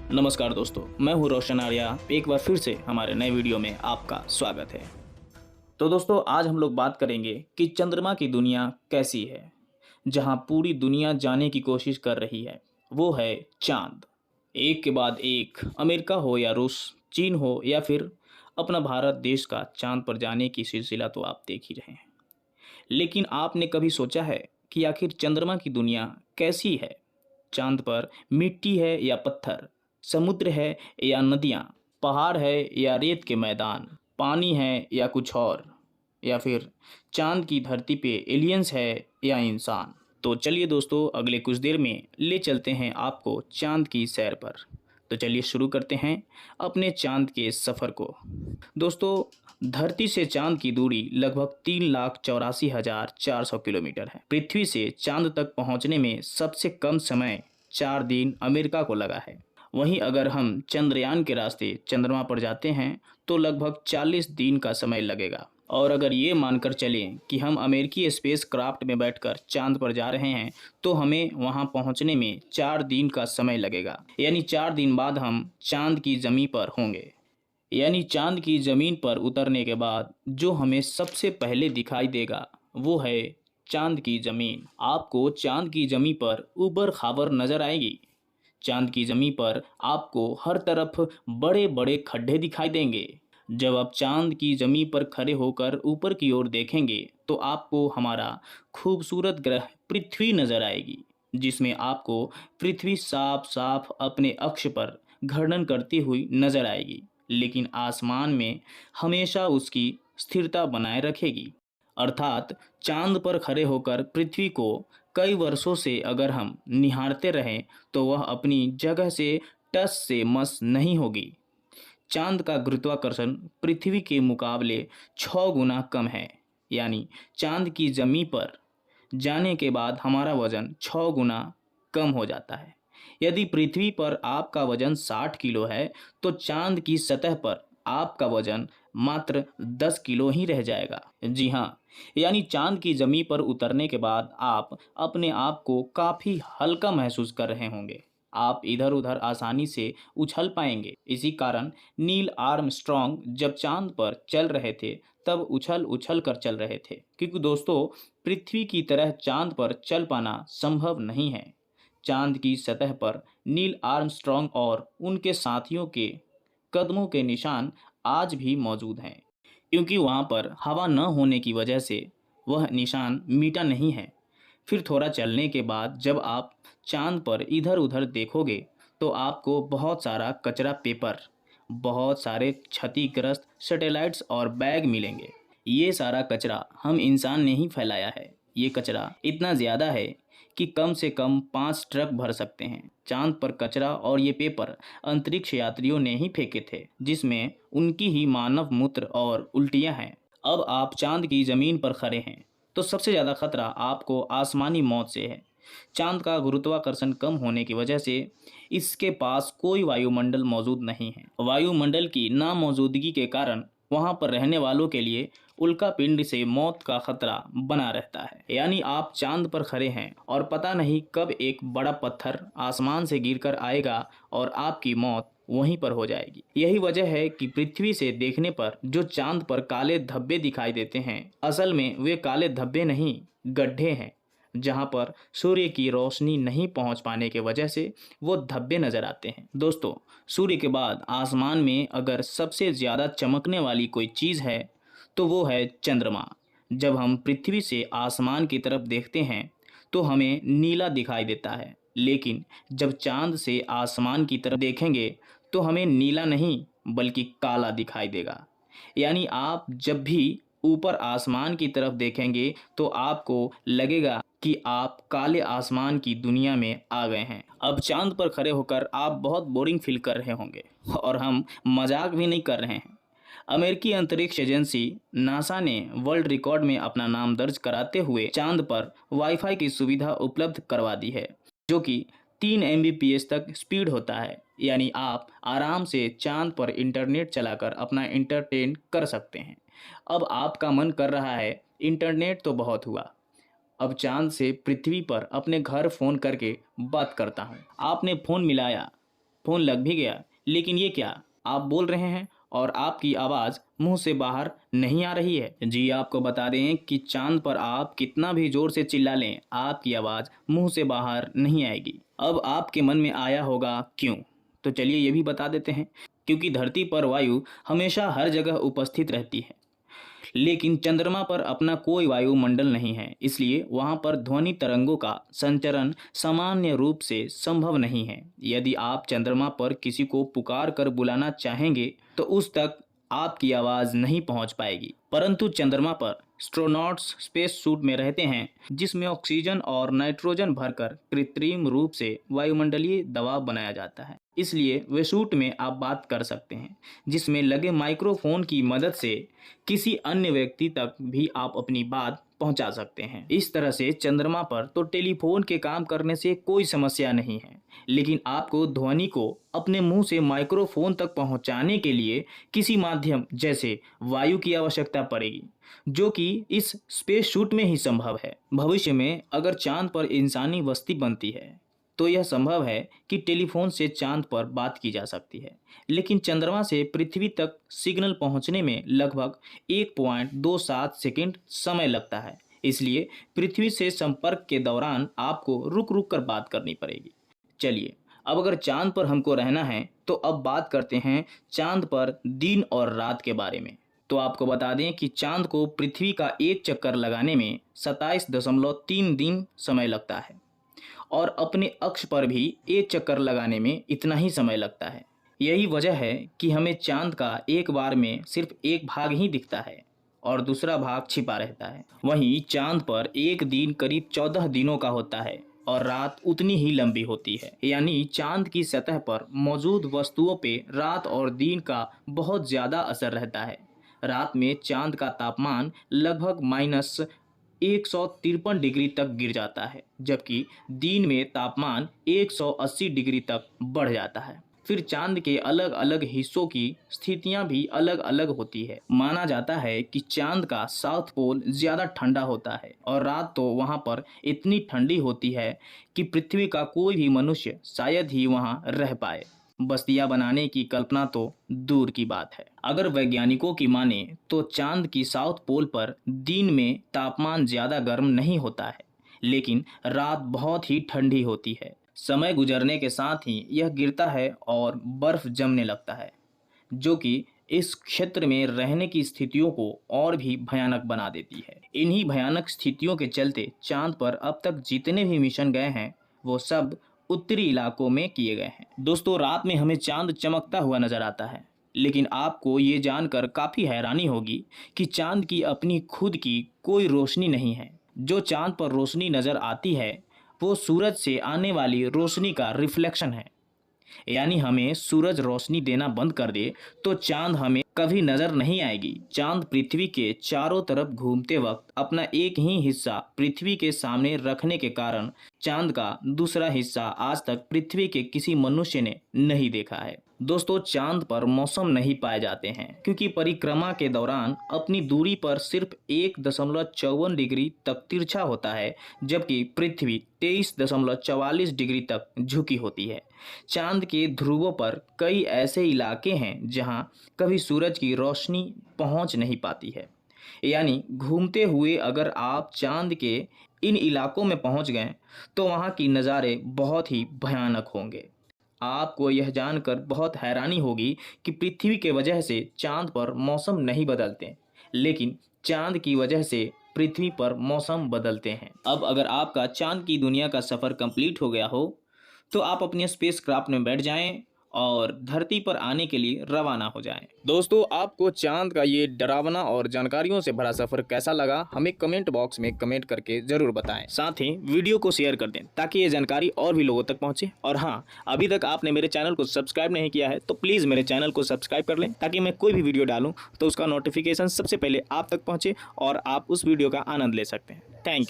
नमस्कार दोस्तों, मैं हूं रोशन आर्या। एक बार फिर से हमारे नए वीडियो में आपका स्वागत है। तो दोस्तों, आज हम लोग बात करेंगे कि चंद्रमा की दुनिया कैसी है, जहां पूरी दुनिया जाने की कोशिश कर रही है। वो है चांद। एक के बाद एक, अमेरिका हो या रूस, चीन हो या फिर अपना भारत देश का चांद पर जाने की सिलसिला तो आप देख ही रहे हैं। लेकिन आपने कभी सोचा है कि आखिर चंद्रमा की दुनिया कैसी है? चांद पर मिट्टी है या पत्थर, समुद्र है या नदियाँ, पहाड़ है या रेत के मैदान, पानी है या कुछ और, या फिर चांद की धरती पे एलियंस है या इंसान? तो चलिए दोस्तों, अगले कुछ देर में ले चलते हैं आपको चांद की सैर पर। तो चलिए शुरू करते हैं अपने चांद के सफ़र को। दोस्तों, धरती से चांद की दूरी लगभग 3,84,400 किलोमीटर है। पृथ्वी से चांद तक पहुंचने में सबसे कम समय 4 दिन अमेरिका को लगा है। वहीं अगर हम चंद्रयान के रास्ते चंद्रमा पर जाते हैं तो लगभग 40 दिन का समय लगेगा। और अगर ये मानकर चलें कि हम अमेरिकी स्पेस क्राफ्ट में बैठकर चांद पर जा रहे हैं तो हमें वहां पहुंचने में 4 दिन का समय लगेगा। यानी 4 दिन बाद हम चांद की जमीन पर होंगे। यानी चांद की जमीन पर उतरने के बाद जो हमें सबसे पहले दिखाई देगा वो है चांद की जमीन। आपको चांद की जमीन पर ऊबड़ खाबड़ नजर आएगी। चांद की जमीन पर आपको हर तरफ बड़े बड़े खड्डे दिखाई देंगे। जब आप चांद की जमीन पर खड़े होकर ऊपर की ओर देखेंगे तो आपको हमारा खूबसूरत ग्रह पृथ्वी नजर आएगी, जिसमें आपको पृथ्वी साफ साफ अपने अक्ष पर घूर्णन करती हुई नजर आएगी, लेकिन आसमान में हमेशा उसकी स्थिरता बनाए रखेगी। अर्थात चांद पर खड़े होकर पृथ्वी को कई वर्षों से अगर हम निहारते रहें तो वह अपनी जगह से टस से मस नहीं होगी। चांद का गुरुत्वाकर्षण पृथ्वी के मुकाबले 6 गुना कम है। यानी चांद की जमीन पर जाने के बाद हमारा वजन 6 गुना कम हो जाता है। यदि पृथ्वी पर आपका वजन 60 किलो है तो चांद की सतह पर आपका वजन मात्र 10 किलो ही रह जाएगा। जी हाँ, यानी चांद की जमीन पर उतरने के बाद आप अपने आप को काफ़ी हल्का महसूस कर रहे होंगे। आप इधर उधर आसानी से उछल पाएंगे। इसी कारण नील आर्मस्ट्रॉन्ग जब चांद पर चल रहे थे तब उछल उछल कर चल रहे थे, क्योंकि दोस्तों, पृथ्वी की तरह चांद पर चल पाना संभव नहीं है। चांद की सतह पर नील आर्मस्ट्रॉन्ग और उनके साथियों के कदमों के निशान आज भी मौजूद हैं, क्योंकि वहाँ पर हवा न होने की वजह से वह निशान मिटा नहीं है। फिर थोड़ा चलने के बाद जब आप चांद पर इधर उधर देखोगे तो आपको बहुत सारा कचरा पेपर, बहुत सारे क्षतिग्रस्त सैटेलाइट्स और बैग मिलेंगे। ये सारा कचरा हम इंसान ने ही फैलाया है। ये कचरा इतना ज़्यादा है कि कम से कम 5 ट्रक भर सकते हैं। चांद पर कचरा और ये पेपर अंतरिक्ष यात्रियों ने ही फेंके थे, जिसमें उनकी ही मानव मूत्र और उल्टियाँ हैं। अब आप चांद की ज़मीन पर खड़े हैं तो सबसे ज़्यादा खतरा आपको आसमानी मौत से है। चांद का गुरुत्वाकर्षण कम होने की वजह से इसके पास कोई वायुमंडल मौजूद नहीं है। वायुमंडल की नामौजूदगी के कारण वहां पर रहने वालों के लिए उल्कापिंड से मौत का खतरा बना रहता है। यानी आप चांद पर खड़े हैं और पता नहीं कब एक बड़ा पत्थर आसमान से गिरकर आएगा और आपकी मौत वहीं पर हो जाएगी। यही वजह है कि पृथ्वी से देखने पर जो चांद पर काले धब्बे दिखाई देते हैं, असल में वे काले धब्बे नहीं, गड्ढे हैं, जहां पर सूर्य की रोशनी नहीं पहुंच पाने के वजह से वो धब्बे नजर आते हैं। दोस्तों, सूर्य के बाद आसमान में अगर सबसे ज़्यादा चमकने वाली कोई चीज़ है तो वो है चंद्रमा। जब हम पृथ्वी से आसमान की तरफ देखते हैं तो हमें नीला दिखाई देता है, लेकिन जब चांद से आसमान की तरफ देखेंगे तो हमें नीला नहीं बल्कि काला दिखाई देगा। यानी आप जब भी ऊपर आसमान की तरफ देखेंगे तो आपको लगेगा कि आप काले आसमान की दुनिया में आ गए हैं। अब चांद पर खड़े होकर आप बहुत बोरिंग फील कर रहे होंगे, और हम मजाक भी नहीं कर रहे हैं। अमेरिकी अंतरिक्ष एजेंसी नासा ने वर्ल्ड रिकॉर्ड में अपना नाम दर्ज कराते हुए चांद पर वाईफाई की सुविधा उपलब्ध करवा दी है, जो कि 3 Mbps तक स्पीड होता है। यानी आप आराम से चांद पर इंटरनेट चलाकर अपना इंटरटेन कर सकते हैं। अब आपका मन कर रहा है इंटरनेट तो बहुत हुआ, अब चांद से पृथ्वी पर अपने घर फ़ोन करके बात करता हूँ। आपने फ़ोन मिलाया फोन लग भी गया, लेकिन ये क्या, आप बोल रहे हैं और आपकी आवाज़ मुंह से बाहर नहीं आ रही है। जी आपको बता दें कि चांद पर आप कितना भी जोर से चिल्ला लें, आपकी आवाज़ मुंह से बाहर नहीं आएगी। अब आपके मन में आया होगा क्यों, तो चलिए ये भी बता देते हैं। क्योंकि धरती पर वायु हमेशा हर जगह उपस्थित रहती है, लेकिन चंद्रमा पर अपना कोई वायुमंडल नहीं है, इसलिए वहां पर ध्वनि तरंगों का संचरण सामान्य रूप से संभव नहीं है। यदि आप चंद्रमा पर किसी को पुकार कर बुलाना चाहेंगे तो उस तक आपकी आवाज़ नहीं पहुंच पाएगी। परंतु चंद्रमा पर एस्ट्रोनॉट्स स्पेस सूट में रहते हैं, जिसमें ऑक्सीजन और नाइट्रोजन भरकर कृत्रिम रूप से वायुमंडलीय दबाव बनाया जाता है। इसलिए वे सूट में आप बात कर सकते हैं, जिसमें लगे माइक्रोफोन की मदद से किसी अन्य व्यक्ति तक भी आप अपनी बात पहुंचा सकते हैं। इस तरह से चंद्रमा पर तो टेलीफोन के काम करने से कोई समस्या नहीं है, लेकिन आपको ध्वनि को अपने मुंह से माइक्रोफोन तक पहुंचाने के लिए किसी माध्यम जैसे वायु की आवश्यकता पड़ेगी, जो कि इस स्पेस शूट में ही संभव है। भविष्य में अगर चांद पर इंसानी बस्ती बनती है तो यह संभव है कि टेलीफोन से चांद पर बात की जा सकती है, लेकिन चंद्रमा से पृथ्वी तक सिग्नल पहुंचने में लगभग 1.27 सेकंड समय लगता है। इसलिए पृथ्वी से संपर्क के दौरान आपको रुक रुक कर बात करनी पड़ेगी। चलिए, अब अगर चांद पर हमको रहना है तो अब बात करते हैं चांद पर दिन और रात के बारे में। तो आपको बता दें कि चांद को पृथ्वी का एक चक्कर लगाने में 27.3 दिन समय लगता है और अपने अक्ष पर भी एक चक्कर लगाने में इतना ही समय लगता है। यही वजह है कि हमें चांद का एक बार में सिर्फ एक भाग ही दिखता है और दूसरा भाग छिपा रहता है। वहीं चांद पर एक दिन करीब 14 दिनों का होता है और रात उतनी ही लंबी होती है। यानी चांद की सतह पर मौजूद वस्तुओं पे रात और दिन का बहुत ज़्यादा असर रहता है। रात में चांद का तापमान लगभग -153 डिग्री तक गिर जाता है, जबकि दिन में तापमान 180 डिग्री तक बढ़ जाता है। फिर चांद के अलग अलग हिस्सों की स्थितियां भी अलग अलग होती है। माना जाता है कि चांद का साउथ पोल ज़्यादा ठंडा होता है और रात तो वहां पर इतनी ठंडी होती है कि पृथ्वी का कोई भी मनुष्य शायद ही वहां रह पाए। बस्तियां बनाने की कल्पना तो दूर की बात है। अगर वैज्ञानिकों की माने तो चांद की साउथ पोल पर दिन में तापमान ज़्यादा गर्म नहीं होता है, लेकिन रात बहुत ही ठंडी होती है। समय गुजरने के साथ ही यह गिरता है और बर्फ जमने लगता है, जो कि इस क्षेत्र में रहने की स्थितियों को और भी भयानक बना देती है। इन्हीं भयानक स्थितियों के चलते चांद पर अब तक जितने भी मिशन गए हैं वो सब उत्तरी इलाकों में किए गए हैं। दोस्तों, रात में हमें चांद चमकता हुआ नजर आता है, लेकिन आपको ये जानकर काफ़ी हैरानी होगी कि चांद की अपनी खुद की कोई रोशनी नहीं है। जो चांद पर रोशनी नज़र आती है वो सूरज से आने वाली रोशनी का रिफ्लेक्शन है। यानी हमें सूरज रोशनी देना बंद कर दे तो चांद हमें कभी नजर नहीं आएगी। चांद पृथ्वी के चारों तरफ घूमते वक्त अपना एक ही हिस्सा पृथ्वी के सामने रखने के कारण चांद का दूसरा हिस्सा आज तक पृथ्वी के किसी मनुष्य ने नहीं देखा है। दोस्तों, चांद पर मौसम नहीं पाए जाते हैं क्योंकि परिक्रमा के दौरान अपनी दूरी पर सिर्फ 1.54 डिग्री तक तिरछा होता है, जबकि पृथ्वी 23.44 डिग्री तक झुकी होती है। चांद के ध्रुवों पर कई ऐसे इलाके हैं जहां कभी सूरज की रोशनी पहुंच नहीं पाती है। यानी घूमते हुए अगर आप चांद के इन इलाकों में पहुंच गए तो वहां की नज़ारे बहुत ही भयानक होंगे। आपको यह जानकर बहुत हैरानी होगी कि पृथ्वी के वजह से चांद पर मौसम नहीं बदलते, लेकिन चांद की वजह से पृथ्वी पर मौसम बदलते हैं। अब अगर आपका चांद की दुनिया का सफ़र कंप्लीट हो गया हो तो आप अपने स्पेसक्राफ्ट में बैठ जाएं और धरती पर आने के लिए रवाना हो जाएं। दोस्तों, आपको चांद का ये डरावना और जानकारियों से भरा सफ़र कैसा लगा हमें कमेंट बॉक्स में कमेंट करके ज़रूर बताएं। साथ ही वीडियो को शेयर कर दें ताकि ये जानकारी और भी लोगों तक पहुंचे। और हाँ, अभी तक आपने मेरे चैनल को सब्सक्राइब नहीं किया है तो प्लीज़ मेरे चैनल को सब्सक्राइब कर लें ताकि मैं कोई भी वीडियो डालूँ तो उसका नोटिफिकेशन सबसे पहले आप तक पहुँचे और आप उस वीडियो का आनंद ले सकते हैं। Thank you.